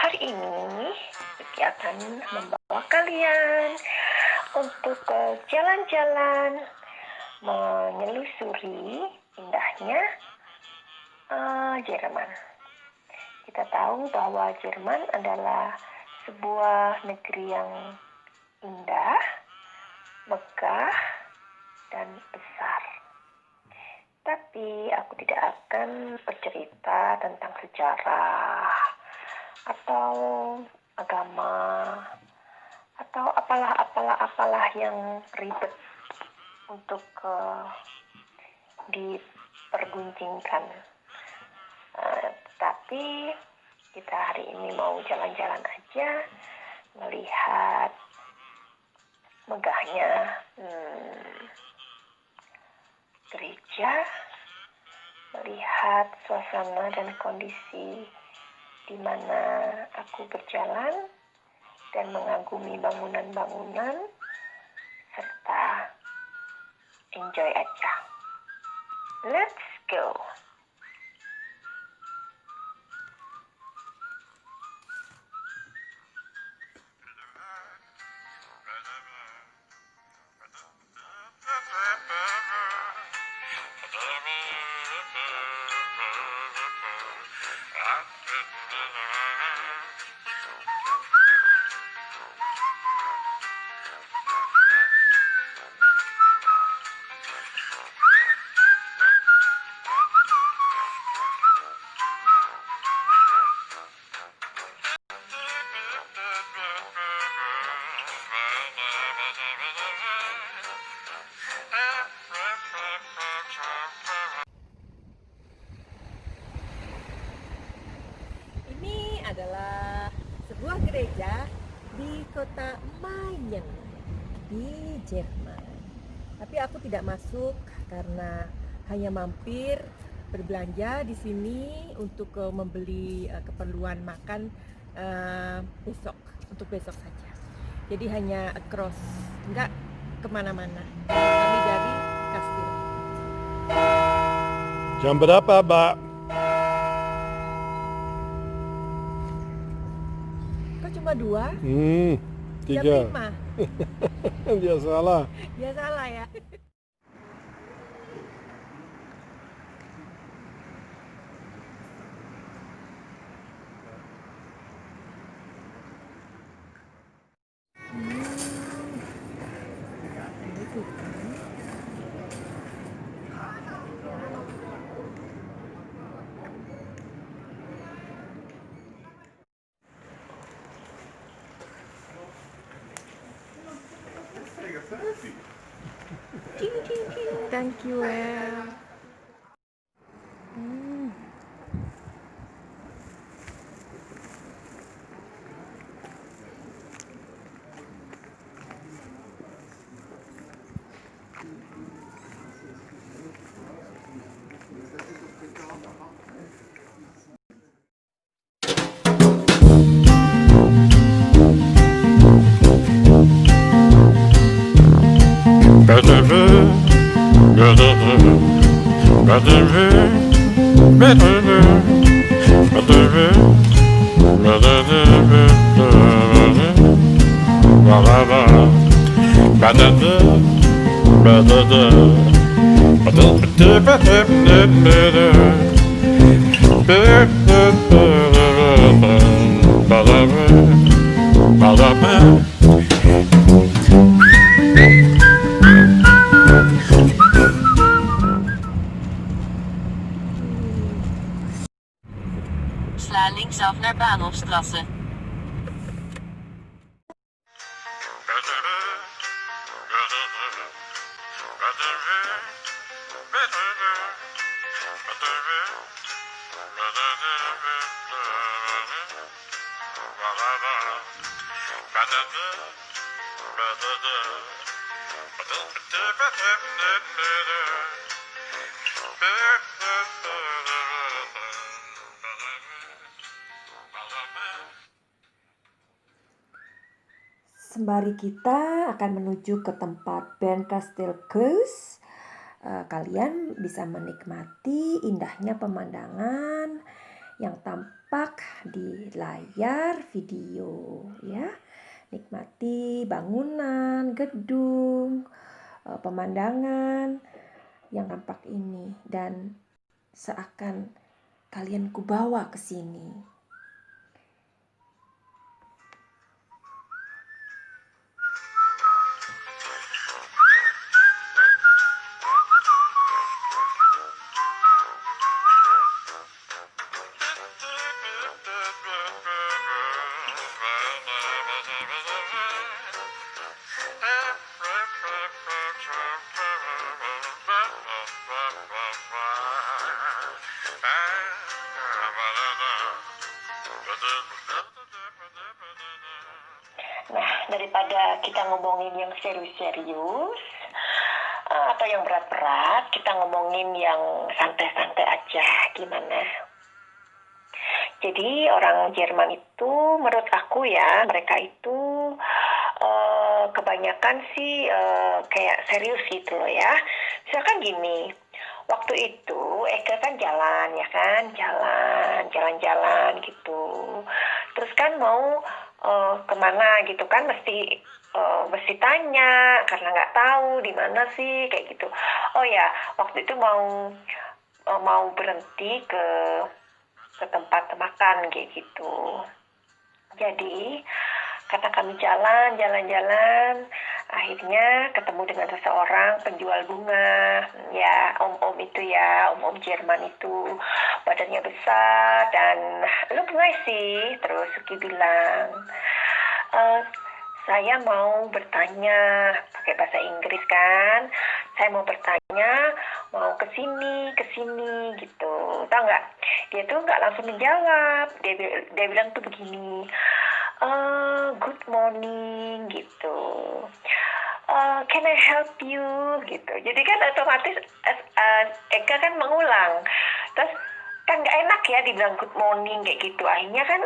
Hari ini Vicky akan membawa kalian untuk ke jalan-jalan menyelusuri indahnya Jerman. Kita tahu bahwa Jerman adalah sebuah negeri yang indah, megah, dan besar. Tapi aku tidak akan bercerita tentang sejarah atau agama atau apalah yang ribet untuk diperguncingkan. Tapi kita hari ini mau jalan-jalan aja, melihat megahnya gereja, melihat suasana dan kondisi di mana aku berjalan dan mengagumi bangunan-bangunan serta enjoy aja. Let's go. berbelanja di kota Mayen di Jerman. Tapi aku tidak masuk karena hanya mampir berbelanja di sini untuk membeli keperluan makan untuk besok saja. Jadi hanya across, enggak kemana-mana. Kami dari Kastil. Jam berapa, Mbak? Kok cuma 2? 3. Jam 5? Biasalah. Ya salah ya. Thank you, El. Sla linksaf naar Bahnhofstrasse. Sembari kita akan menuju ke tempat Bernkastel Kues, kalian bisa menikmati indahnya pemandangan yang tampak di layar video ya. Nikmati bangunan, gedung, pemandangan yang tampak ini dan seakan kalian kubawa ke sini. Nah, daripada kita ngomongin yang serius-serius atau yang berat-berat, kita ngomongin yang santai-santai aja, gimana? Jadi orang Jerman itu, menurut aku ya, mereka itu kebanyakan sih kayak serius gitu loh ya. Misalkan gini, waktu itu Eka kan jalan ya kan, jalan-jalan gitu. Terus kan mau kemana gitu kan, mesti tanya karena nggak tahu di mana sih kayak gitu. Oh ya, waktu itu mau berhenti ke tempat makan kayak gitu. Jadi kata kami jalan-jalan, akhirnya ketemu dengan seseorang penjual bunga, ya om-om itu ya, om-om Jerman itu, badannya besar dan look nice sih. Terus Suki bilang, saya mau bertanya, pakai bahasa Inggris kan, saya mau bertanya, mau kesini gitu. Tahu nggak? Dia tuh nggak langsung menjawab, dia bilang tuh begini, good morning gitu. Can I help you gitu. Jadi kan otomatis Eka kan mengulang. Terus kan nggak enak ya dibilang good morning kayak gitu. Akhirnya kan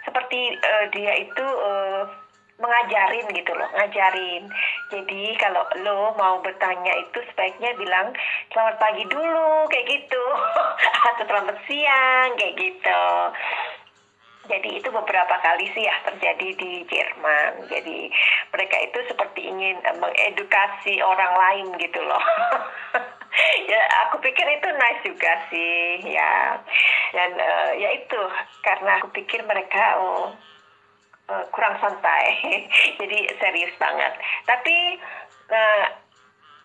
seperti dia itu mengajarin gitu loh, ngajarin. Jadi kalau lo mau bertanya itu sebaiknya bilang selamat pagi dulu kayak gitu atau selamat siang kayak gitu. Jadi itu beberapa kali sih ya terjadi di Jerman. Jadi mereka itu seperti ingin mengedukasi orang lain gitu loh. Ya aku pikir itu nice juga sih ya. Dan ya itu karena aku pikir mereka kurang santai. Jadi serius banget. Tapi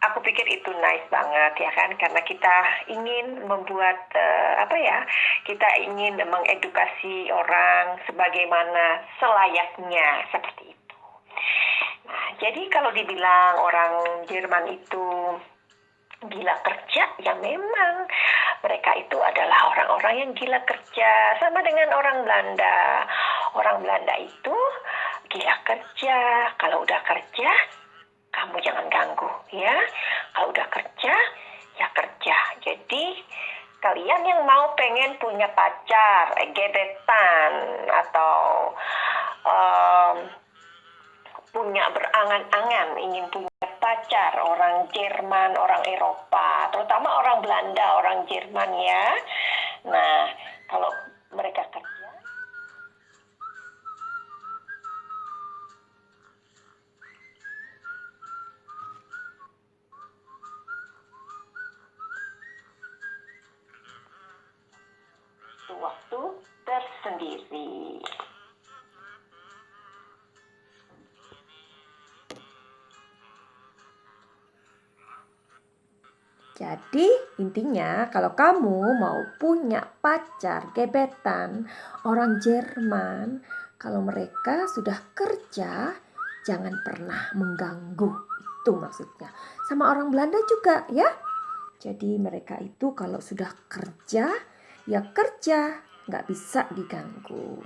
aku pikir itu nice banget ya kan, karena kita ingin membuat kita ingin mengedukasi orang sebagaimana selayaknya seperti itu. Nah, jadi kalau dibilang orang Jerman itu gila kerja, ya memang mereka itu adalah orang-orang yang gila kerja, sama dengan orang Belanda. Orang Belanda itu gila kerja, kalau udah kerja kamu jangan ganggu ya. Kalau udah kerja, ya kerja. Jadi kalian yang mau pengen punya pacar, gebetan atau punya berangan-angan ingin punya pacar orang Jerman, orang Eropa, terutama orang Belanda, orang Jerman ya. Nah, kalau mereka kerja waktu tersendiri. Jadi intinya kalau kamu mau punya pacar, gebetan, orang Jerman, kalau mereka sudah kerja, jangan pernah mengganggu. Itu maksudnya. Sama orang Belanda juga ya. Jadi mereka itu kalau sudah kerja, ya kerja, nggak bisa diganggu.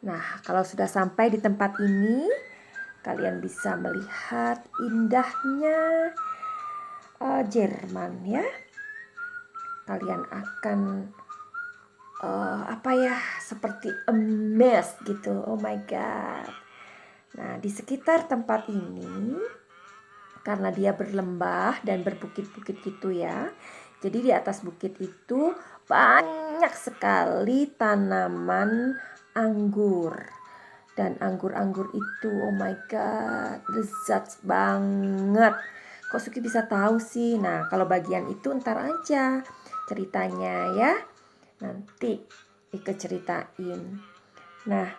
Nah, kalau sudah sampai di tempat ini, kalian bisa melihat indahnya Jerman ya. Kalian akan seperti amazed gitu. Oh my god. Nah, di sekitar tempat ini karena dia berlembah dan berbukit-bukit gitu ya. Jadi di atas bukit itu banyak sekali tanaman anggur. Dan anggur-anggur itu, oh my god, lezat banget. Kok Suki bisa tahu sih? Nah, kalau bagian itu ntar aja ceritanya ya. Nanti Ike ceritain. Nah,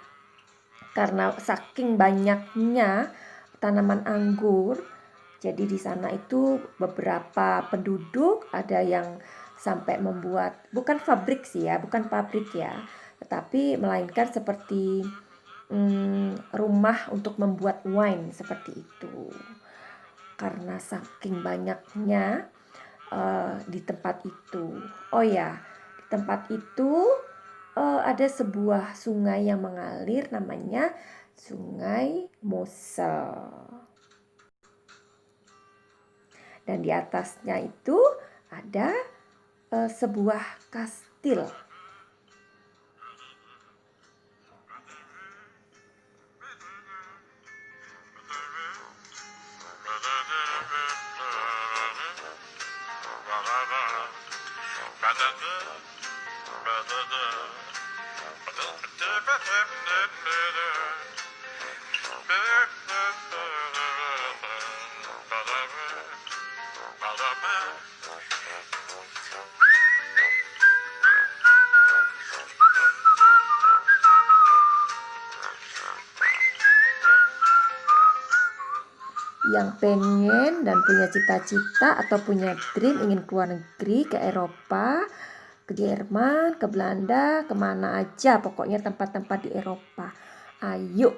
karena saking banyaknya tanaman anggur, jadi di sana itu beberapa penduduk ada yang sampai membuat, bukan pabrik ya, tetapi melainkan seperti rumah untuk membuat wine seperti itu. Karena saking banyaknya di tempat itu. Oh ya, di tempat itu ada sebuah sungai yang mengalir namanya Sungai Mosel. Dan di atasnya itu ada sebuah kastil. Yang pengen dan punya cita-cita atau punya dream ingin keluar negeri, ke Eropa, ke Jerman, ke Belanda, kemana aja, pokoknya tempat-tempat di Eropa. Ayo,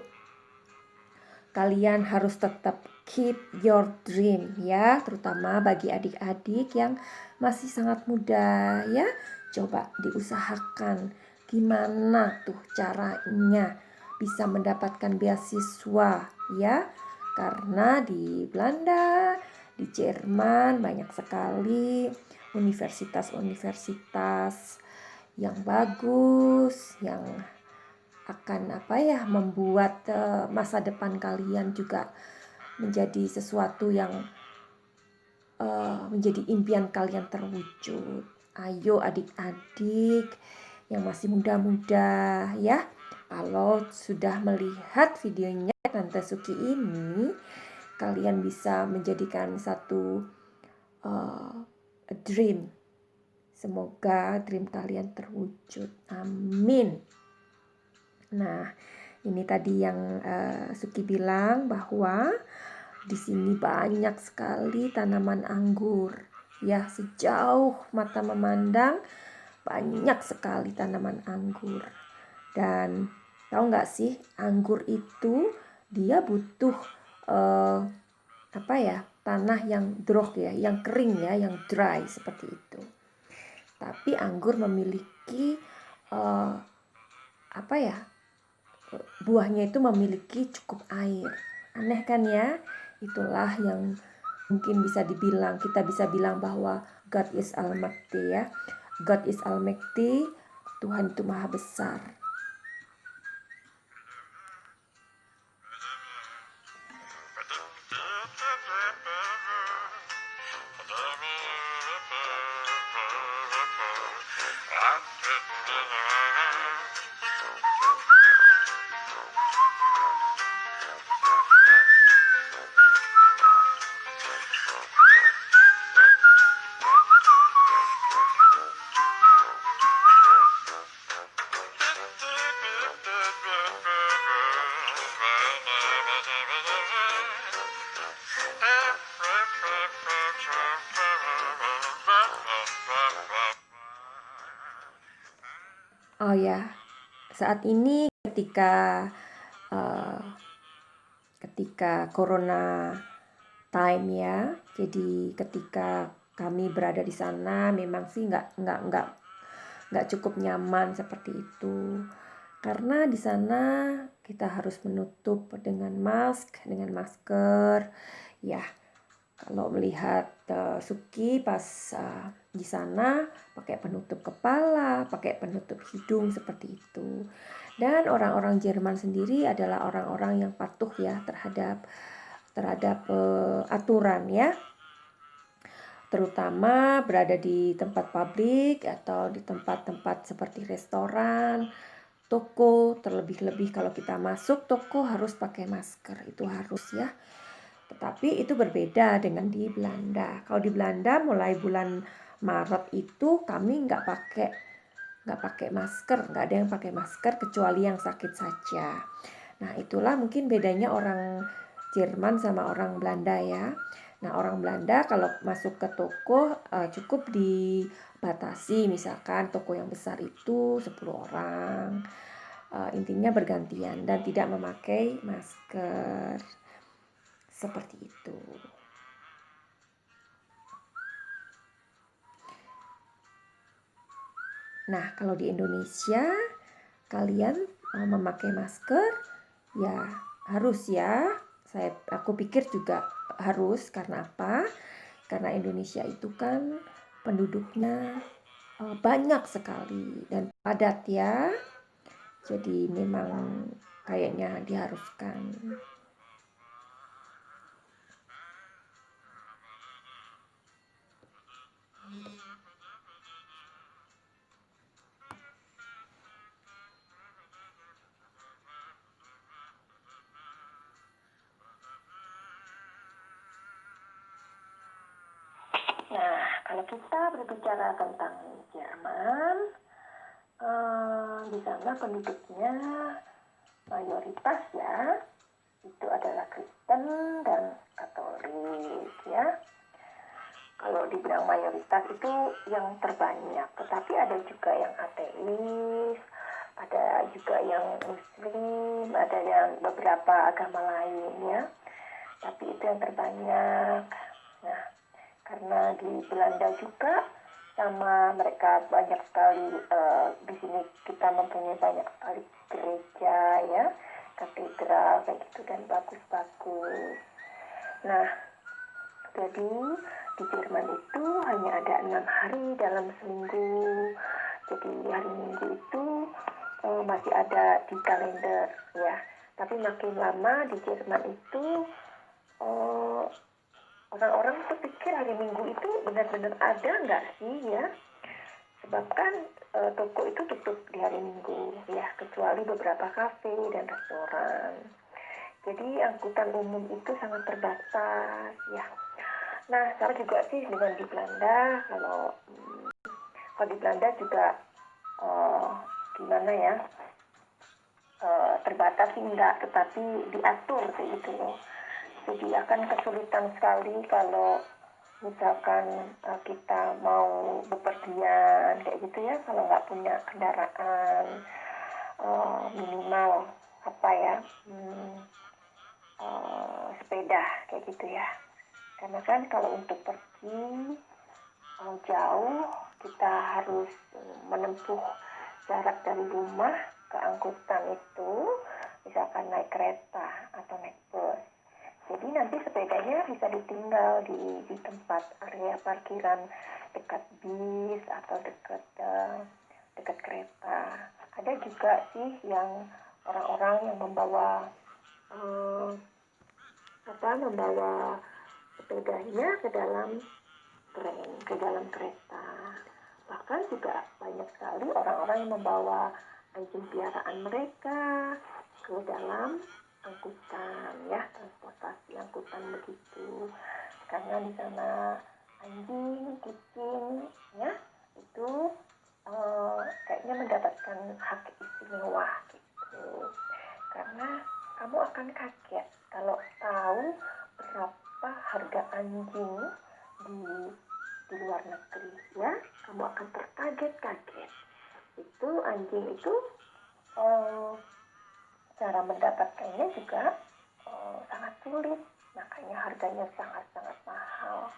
kalian harus tetap keep your dream ya, terutama bagi adik-adik yang masih sangat muda ya. Coba diusahakan gimana tuh caranya bisa mendapatkan beasiswa ya. Karena di Belanda, di Jerman banyak sekali universitas-universitas yang bagus, yang akan membuat masa depan kalian juga menjadi sesuatu yang menjadi impian kalian terwujud. Ayo adik-adik yang masih muda-muda ya, kalau sudah melihat videonya Tante Suki ini, kalian bisa menjadikan satu dream. Semoga dream kalian terwujud. Amin. Nah, ini tadi yang Suki bilang bahwa di sini banyak sekali tanaman anggur. Ya, sejauh mata memandang banyak sekali tanaman anggur. Dan tahu nggak sih, anggur itu dia butuh tanah yang dry ya, yang kering ya, yang dry seperti itu. Tapi anggur memiliki buahnya itu memiliki cukup air. Aneh kan ya? Itulah yang mungkin kita bisa bilang bahwa God is Almighty ya. God is Almighty, Tuhan itu Maha Besar. Oh ya, saat ini ketika Corona time ya, jadi ketika kami berada di sana memang sih nggak cukup nyaman seperti itu, karena di sana kita harus menutup dengan masker ya. Kalau melihat Suki pas di sana pakai penutup kepala, pakai penutup hidung seperti itu. Dan orang-orang Jerman sendiri adalah orang-orang yang patuh ya terhadap aturan ya. Terutama berada di tempat publik atau di tempat-tempat seperti restoran, toko, terlebih-lebih kalau kita masuk toko harus pakai masker, itu harus ya. Tetapi itu berbeda dengan di Belanda. Kalau di Belanda mulai bulan Maret itu kami nggak pakai masker, nggak ada yang pakai masker kecuali yang sakit saja. Nah, itulah mungkin bedanya orang Jerman sama orang Belanda ya. Nah, orang Belanda kalau masuk ke toko cukup dibatasi, misalkan toko yang besar itu 10 orang. Intinya bergantian dan tidak memakai masker. Seperti itu. Nah, kalau di Indonesia kalian memakai masker ya harus ya. Aku pikir juga harus, karena apa? karena Indonesia itu kan penduduknya banyak sekali dan padat ya. Jadi memang kayaknya diharuskan. Nah, kalau kita berbicara tentang Jerman, di sana penduduknya mayoritas ya, itu adalah Kristen dan Katolik ya. Kalau dibilang mayoritas itu yang terbanyak, tetapi ada juga yang ateis, ada juga yang Muslim, ada yang beberapa agama lain ya. Tapi itu yang terbanyak. Nah, karena di Belanda juga sama mereka banyak sekali, di sini kita mempunyai banyak sekali gereja ya, katedral kayak gitu dan bagus-bagus. Nah, jadi di Jerman itu hanya ada 6 hari dalam seminggu. Jadi hari Minggu itu masih ada di kalender ya. Tapi makin lama di Jerman itu orang-orang tuh pikir hari Minggu itu benar-benar ada nggak sih ya? Sebab kan toko itu tutup di hari Minggu ya, kecuali beberapa kafe dan restoran. Jadi angkutan umum itu sangat terbatas ya. Nah, sama juga sih dengan di Belanda. Kalau di Belanda juga gimana ya, terbatas sih enggak, tetapi diatur kayak gitu loh. Jadi akan kesulitan sekali kalau misalkan kita mau bepergian kayak gitu ya, kalau nggak punya kendaraan minimal apa ya, sepeda kayak gitu ya. Karena kan kalau untuk pergi jauh kita harus menempuh jarak dari rumah ke angkutan itu, misalkan naik kereta atau naik bus. Jadi nanti sepedanya bisa ditinggal di tempat area parkiran dekat bis atau dekat kereta. Ada juga sih yang orang-orang yang membawa sepedanya ke dalam tren, ke dalam kereta. Bahkan juga banyak sekali orang-orang yang membawa anjing piaraan mereka ke dalam angkutan ya, transportasi angkutan begitu. Karena di sana anjing, kucing ya itu kayaknya mendapatkan hak istimewa gitu. Karena kamu akan kaget kalau tahu berapa harga anjing di luar negeri ya, kamu akan terkaget-kaget. Itu anjing itu cara mendapatkannya juga sangat sulit, makanya harganya sangat-sangat mahal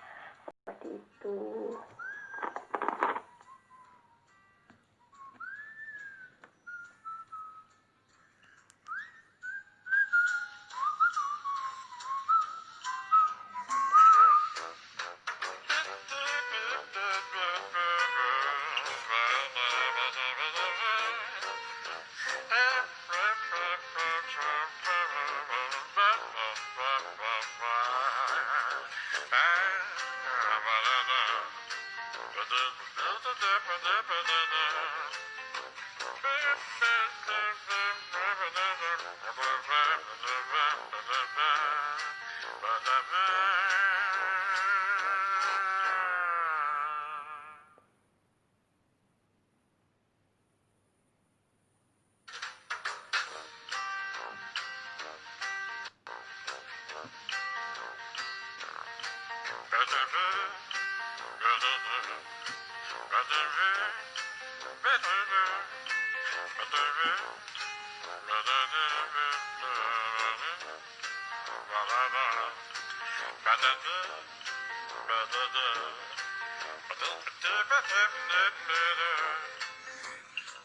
seperti itu.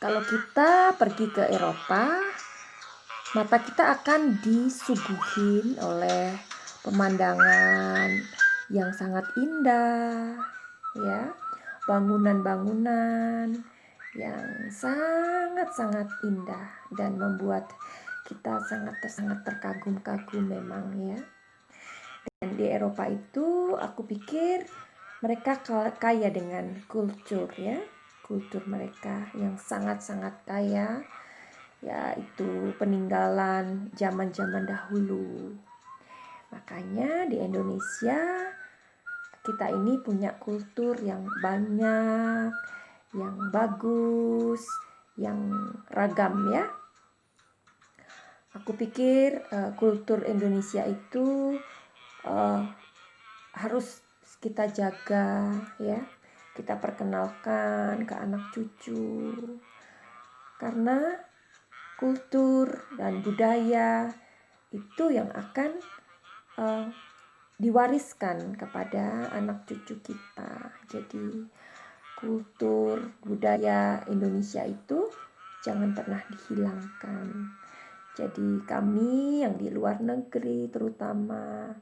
Kalau kita pergi ke Eropa, mata kita akan disuguhin oleh pemandangan yang sangat indah, ya, bangunan-bangunan yang sangat-sangat indah dan membuat kita sangat terkagum-kagum memang ya. Dan di Eropa itu aku pikir mereka kaya dengan kultur ya, kultur mereka yang sangat-sangat kaya, yaitu peninggalan zaman-zaman dahulu. Makanya di Indonesia kita ini punya kultur yang banyak, yang bagus, yang ragam ya. Aku pikir kultur Indonesia itu harus kita jaga ya, kita perkenalkan ke anak cucu, karena kultur dan budaya itu yang akan diwariskan kepada anak cucu kita. Jadi kultur budaya Indonesia itu jangan pernah dihilangkan. Jadi kami yang di luar negeri terutama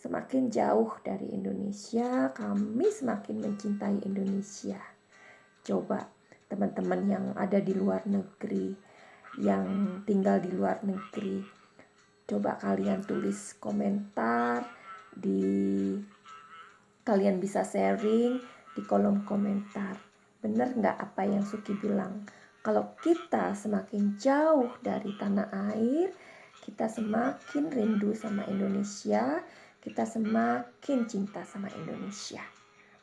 semakin jauh dari Indonesia, kami semakin mencintai Indonesia. Coba teman-teman yang ada di luar negeri, yang tinggal di luar negeri, coba kalian tulis komentar kalian bisa sharing di kolom komentar. Benar nggak apa yang Suki bilang? Kalau kita semakin jauh dari tanah air, kita semakin rindu sama Indonesia, kita semakin cinta sama Indonesia.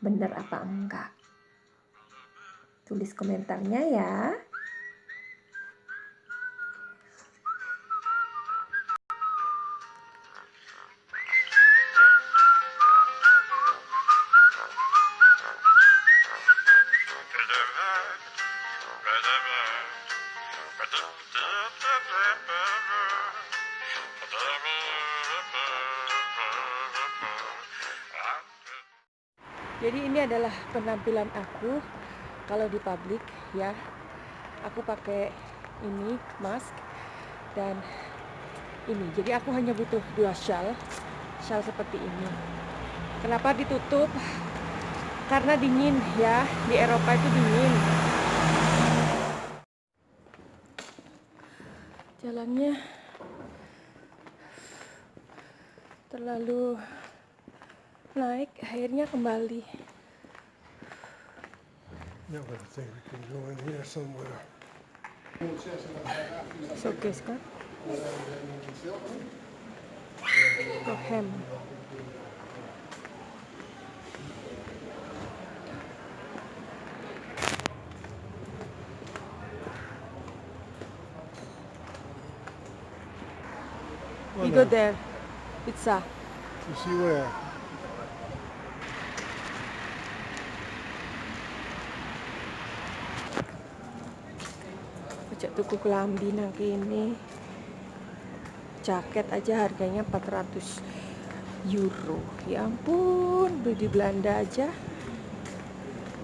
Benar apa enggak? Tulis komentarnya ya. Jadi ini adalah penampilan aku kalau di publik ya. Aku pakai ini mask dan ini. Jadi aku hanya butuh 2 shawl seperti ini. Kenapa ditutup? Karena dingin ya, di Eropa itu dingin. Jalannya terlalu naik, akhirnya kembali. Yeah, but I think we can go in here somewhere. Showcase kan? Hem. We go there. Pizza. You see where? Ajak tuku kelambi nang kene. Jaket aja harganya 400 euro. Ya ampun, beli di Belanda aja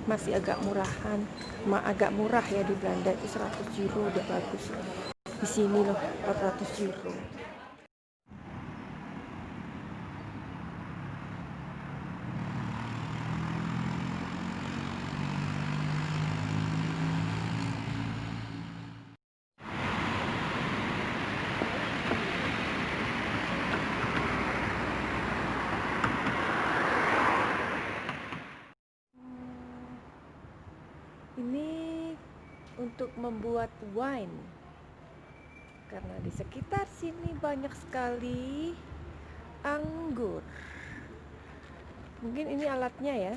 masih agak murahan. Agak murah ya di Belanda itu 100 euro udah bagus. Di sini loh 400 euro. Ini untuk membuat wine, karena di sekitar sini banyak sekali anggur. Mungkin ini alatnya ya.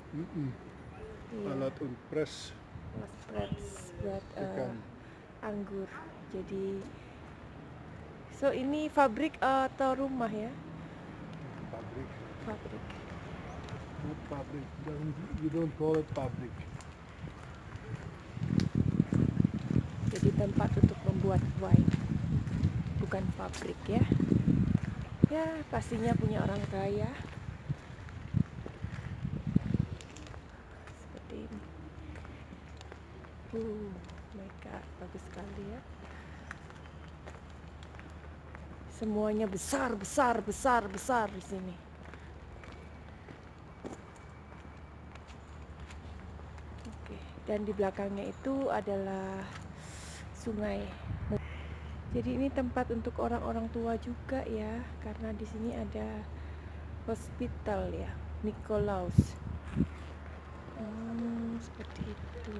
Iya. Alat untuk press Mas press buat ikan. anggur. Jadi ini pabrik atau rumah ya? Pabrik. Pabrik. Not public. You don't call it public. Jadi tempat untuk membuat wine, bukan pabrik ya. Ya pastinya punya orang kaya. Seperti ini. Mereka bagus sekali ya. Semuanya besar di sini. dan di belakangnya itu adalah sungai. Jadi ini tempat untuk orang-orang tua juga ya, karena di sini ada hospital ya, Nikolaus. Seperti itu.